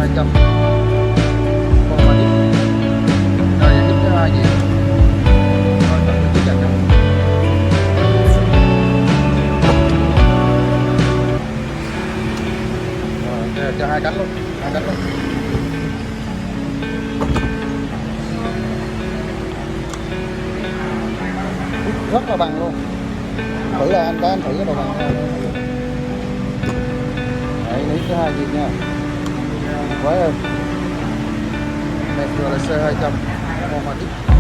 200 con mà tiếp rồi tiếp thứ hai gì rồi tập tiếp dần rồi cho hai cánh luôn, hai cánh luôn. Rất là bằng luôn, thử là anh thử cái đầu bằng đấy, lấy thứ hai gì nha, quá ơi. Này vừa là C200 con mà tiếp